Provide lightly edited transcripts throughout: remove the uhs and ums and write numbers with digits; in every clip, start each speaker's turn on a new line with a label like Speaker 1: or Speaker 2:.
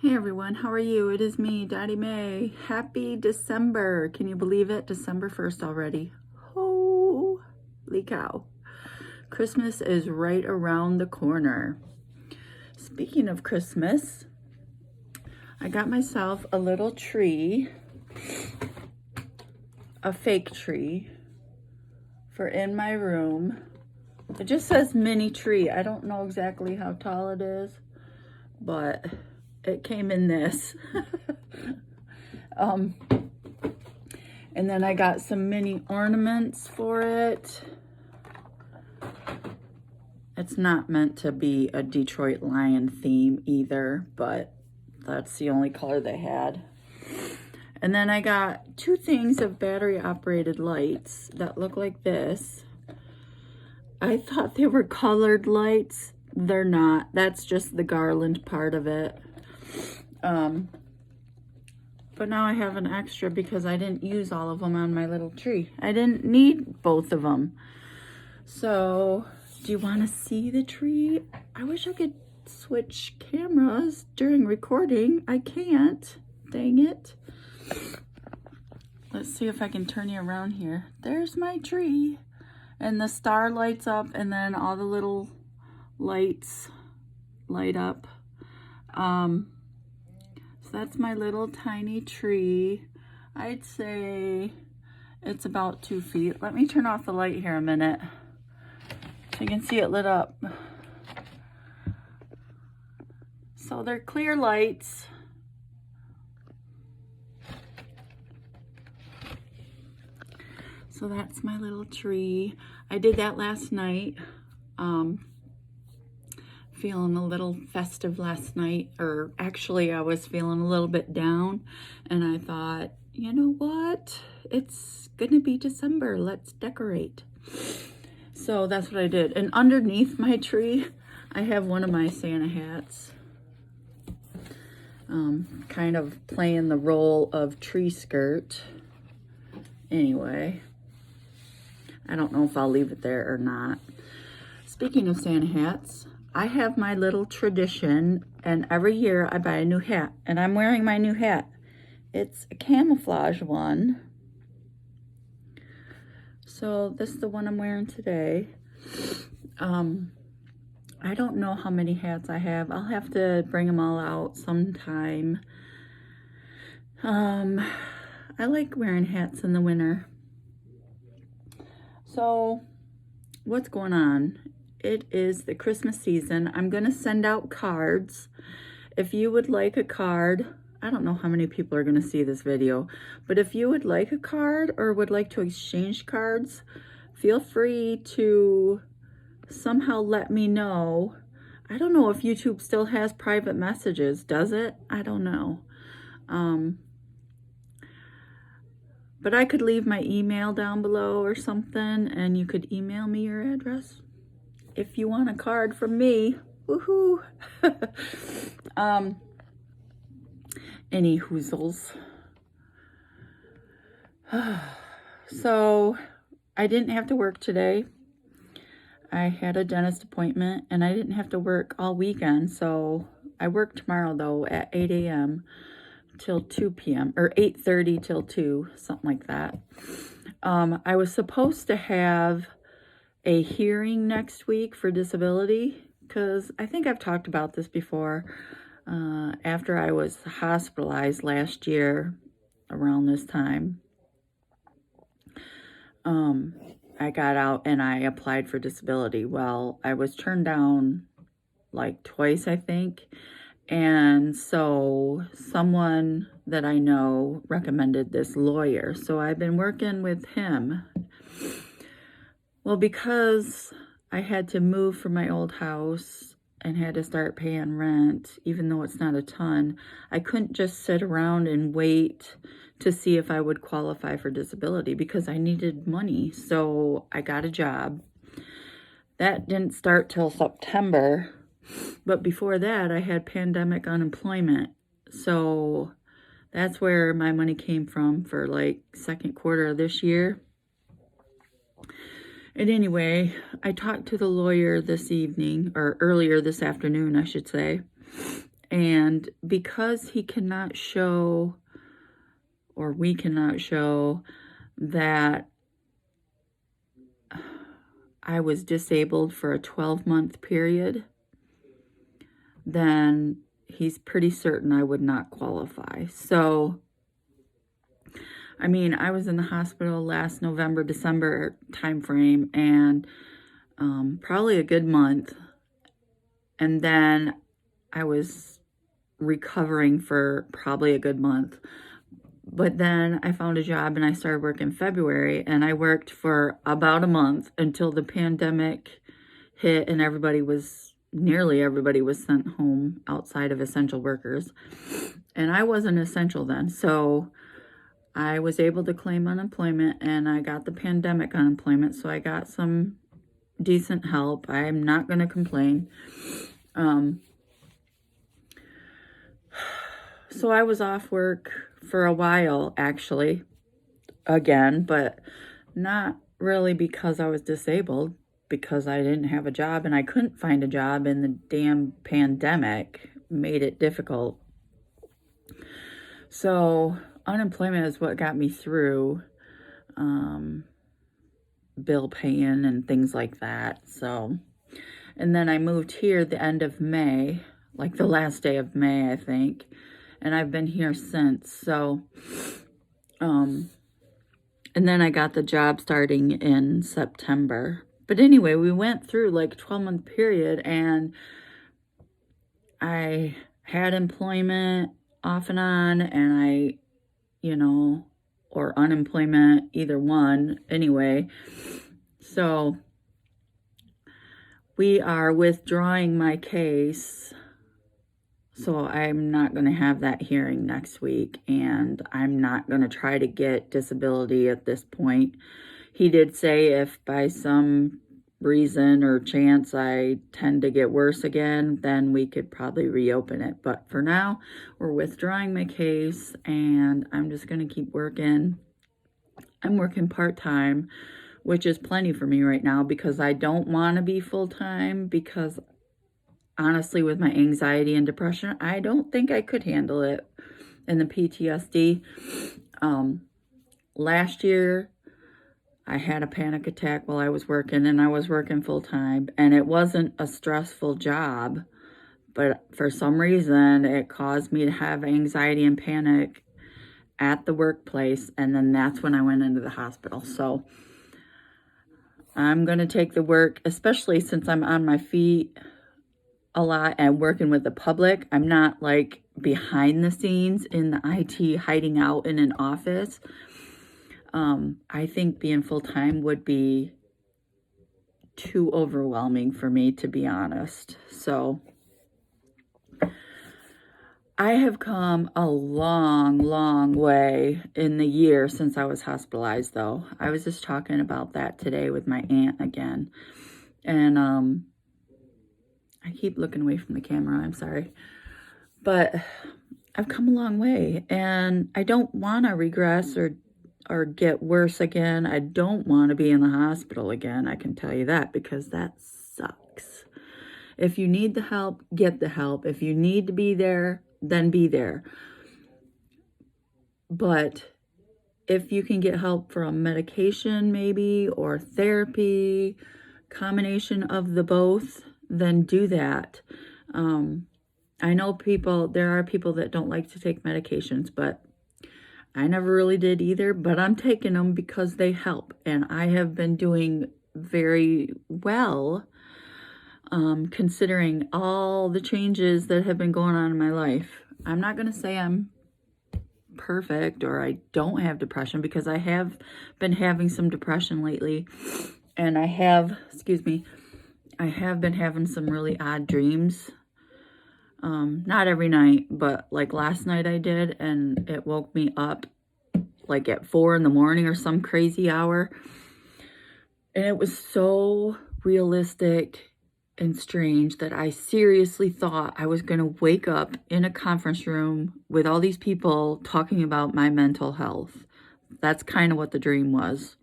Speaker 1: Hey everyone, how are you? It is me, Daddy May. Happy December. Can you believe it? December 1st already. Holy cow. Christmas is right around the corner. Speaking of Christmas, I got myself a little tree, a fake tree, for in my room. It just says mini tree. I don't know exactly how tall it is, but it came in this. And then I got some mini ornaments for it. It's not meant to be a Detroit Lion theme either, but that's the only color they had. And then I got 2 things of battery operated lights that look like this. I thought they were colored lights. They're not. That's just the garland part of it. But now I have an extra because I didn't use all of them on my little tree. I didn't need both of them. So, do you want to see the tree? I wish I could switch cameras during recording. I can't. Dang it. Let's see if I can turn you around here. There's my tree. And the star lights up, and then all the little lights light up. So that's my little tiny tree. I'd say it's about 2 feet. Let me turn off the light here a minute so you can see it lit up. So they're clear lights. So that's my little tree. I did that last night. Feeling a little festive last night, or actually I was feeling a little bit down, and I thought, you know what? It's gonna be December. Let's decorate. So that's what I did. And underneath my tree, I have one of my Santa hats. Kind of playing the role of tree skirt. Anyway, I don't know if I'll leave it there or not. Speaking of Santa hats, I have my little tradition, and every year I buy a new hat, and I'm wearing my new hat. It's a camouflage one. So this is the one I'm wearing today. I don't know how many hats I have. I'll have to bring them all out sometime. I like wearing hats in the winter. So what's going on? It is the Christmas season. I'm going to send out cards. If you would like a card, I don't know how many people are going to see this video, but if you would like a card or would like to exchange cards, feel free to somehow let me know. I don't know if YouTube still has private messages. Does it? I don't know. But I could leave my email down below or something, and you could email me your address if you want a card from me. Woohoo! Any hoozles. So I didn't have to work today. I had a dentist appointment, and I didn't have to work all weekend. So I work tomorrow though at 8 a.m. till 2 p.m. or 8:30 till 2, something like that. I was supposed to have a hearing next week for disability, because I think I've talked about this before. After I was hospitalized last year around this time, I got out and I applied for disability. Well, I was turned down like twice, I think. And so someone that I know recommended this lawyer. So I've been working with him. Well, because I had to move from my old house and had to start paying rent, even though it's not a ton, I couldn't just sit around and wait to see if I would qualify for disability because I needed money. So I got a job. That didn't start till September. But before that, I had pandemic unemployment. So that's where my money came from for like second quarter of this year. And anyway, I talked to the lawyer this evening, or earlier this afternoon, I should say. And because he cannot show, or we cannot show, that I was disabled for a 12-month period, then he's pretty certain I would not qualify. So, I mean, I was in the hospital last November, December timeframe, and probably a good month. And then I was recovering for probably a good month. But then I found a job and I started working in February, and I worked for about a month until the pandemic hit and nearly everybody was sent home outside of essential workers. And I wasn't essential then. So I was able to claim unemployment, and I got the pandemic unemployment. So I got some decent help. I'm not going to complain. So I was off work for a while, actually, again, but not really because I was disabled, because I didn't have a job and I couldn't find a job, and the damn pandemic made it difficult. So unemployment is what got me through bill paying and things like that. So, and then I moved here the end of May, like the last day of May, I think. And I've been here since. So, and then I got the job starting in September. But anyway, we went through like a 12-month period, and I had employment off and on, and or unemployment, either one, anyway. So we are withdrawing my case. So I'm not going to have that hearing next week, and I'm not going to try to get disability at this point. He did say if by some reason or chance I tend to get worse again, then we could probably reopen it. But for now, we're withdrawing my case, and I'm just going to keep working. I'm working part-time, which is plenty for me right now, because I don't want to be full-time, because honestly, with my anxiety and depression, I don't think I could handle it. And the PTSD. Last year, I had a panic attack while I was working, and I was working full time, and it wasn't a stressful job, but for some reason, it caused me to have anxiety and panic at the workplace, and then that's when I went into the hospital. So I'm going to take the work, especially since I'm on my feet a lot and working with the public. I'm not like behind the scenes in the IT hiding out in an office. I think being full-time would be too overwhelming for me, to be honest. So I have come a long, long way in the year since I was hospitalized, though. I was just talking about that today with my aunt again. And I keep looking away from the camera, I'm sorry. But I've come a long way, and I don't want to regress or get worse again. I don't want to be in the hospital again, I can tell you that, because that sucks. If you need the help, get the help. If you need to be there, then be there. But if you can get help from medication maybe, or therapy, combination of the both, then do that. I know there are people that don't like to take medications, but I never really did either, but I'm taking them because they help, and I have been doing very well, considering all the changes that have been going on in my life. I'm not going to say I'm perfect or I don't have depression, because I have been having some depression lately, and I have been having some really odd dreams. Not every night, but like last night I did, and it woke me up like at 4 a.m. or some crazy hour. And it was so realistic and strange that I seriously thought I was going to wake up in a conference room with all these people talking about my mental health. That's kind of what the dream was.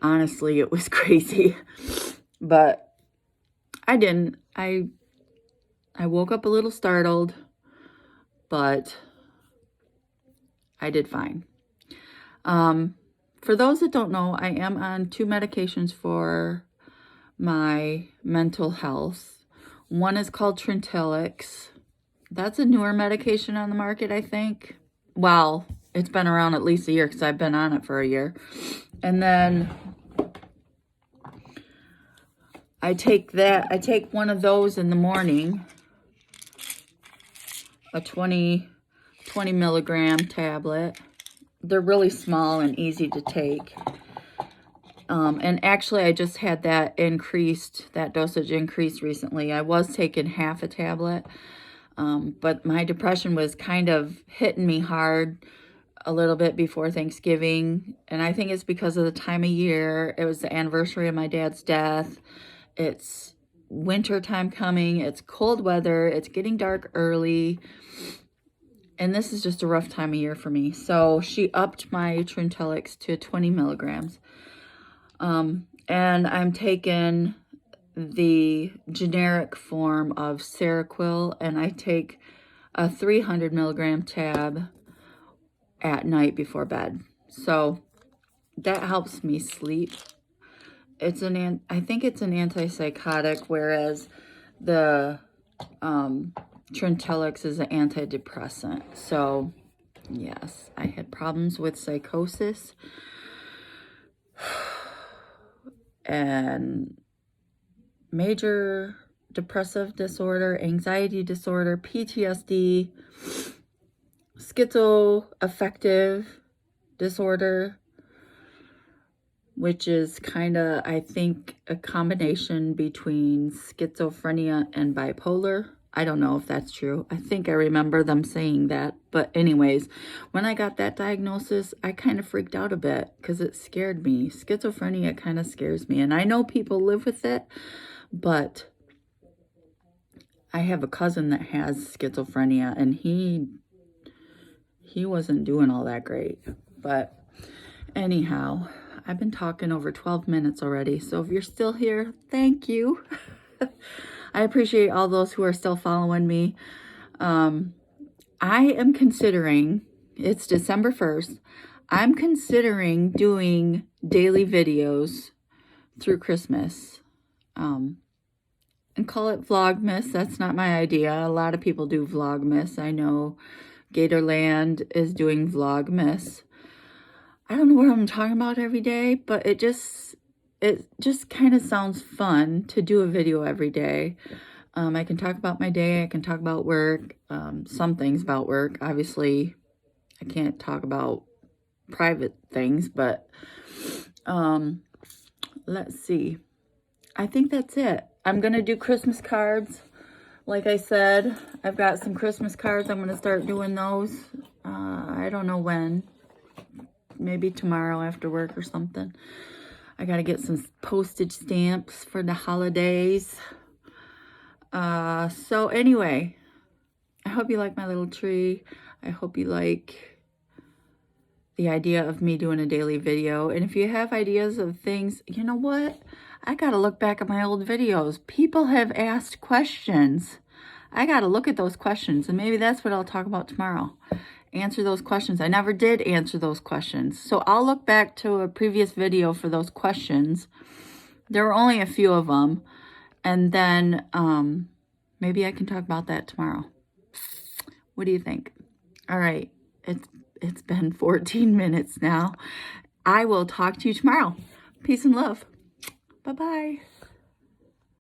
Speaker 1: Honestly, it was crazy. But I didn't. I woke up a little startled, but I did fine. For those that don't know, I am on 2 medications for my mental health. One is called Trintellix. That's a newer medication on the market, I think. Well, it's been around at least a year because I've been on it for a year. And then I take one of those in the morning, a 20 milligram tablet. They're really small and easy to take. And actually, I just had that dosage increased recently. I was taking half a tablet, but my depression was kind of hitting me hard a little bit before Thanksgiving. And I think it's because of the time of year. It was the anniversary of my dad's death. It's winter time coming. It's cold weather. It's getting dark early. And this is just a rough time of year for me. So she upped my Trintellix to 20 milligrams. And I'm taking the generic form of Seroquel, and I take a 300 milligram tab at night before bed. So that helps me sleep. I think it's an antipsychotic, whereas the Trintellix is an antidepressant. So yes, I had problems with psychosis and major depressive disorder, anxiety disorder, PTSD, schizoaffective disorder, which is kind of, I think, a combination between schizophrenia and bipolar. I don't know if that's true. I think I remember them saying that. But anyways, when I got that diagnosis, I kind of freaked out a bit because it scared me. Schizophrenia kind of scares me. And I know people live with it, but I have a cousin that has schizophrenia, and he wasn't doing all that great. But anyhow, I've been talking over 12 minutes already. So if you're still here, thank you. I appreciate all those who are still following me. I am considering, it's December 1st, I'm considering doing daily videos through Christmas. And call it Vlogmas. That's not my idea. A lot of people do Vlogmas. I know Gatorland is doing Vlogmas. I don't know what I'm talking about every day, but it just kind of sounds fun to do a video every day. I can talk about my day. I can talk about work. Some things about work. Obviously, I can't talk about private things, but let's see. I think that's it. I'm going to do Christmas cards. Like I said, I've got some Christmas cards. I'm going to start doing those. I don't know when. Maybe tomorrow after work or something. I got to get some postage stamps for the holidays. So anyway, I hope you like my little tree. I hope you like the idea of me doing a daily video. And if you have ideas of things, you know what? I got to look back at my old videos. People have asked questions. I got to look at those questions, and maybe that's what I'll talk about tomorrow. Answer those questions. I never did answer those questions. So I'll look back to a previous video for those questions. There were only a few of them. And then maybe I can talk about that tomorrow. What do you think? All right. It's been 14 minutes now. I will talk to you tomorrow. Peace and love. Bye-bye.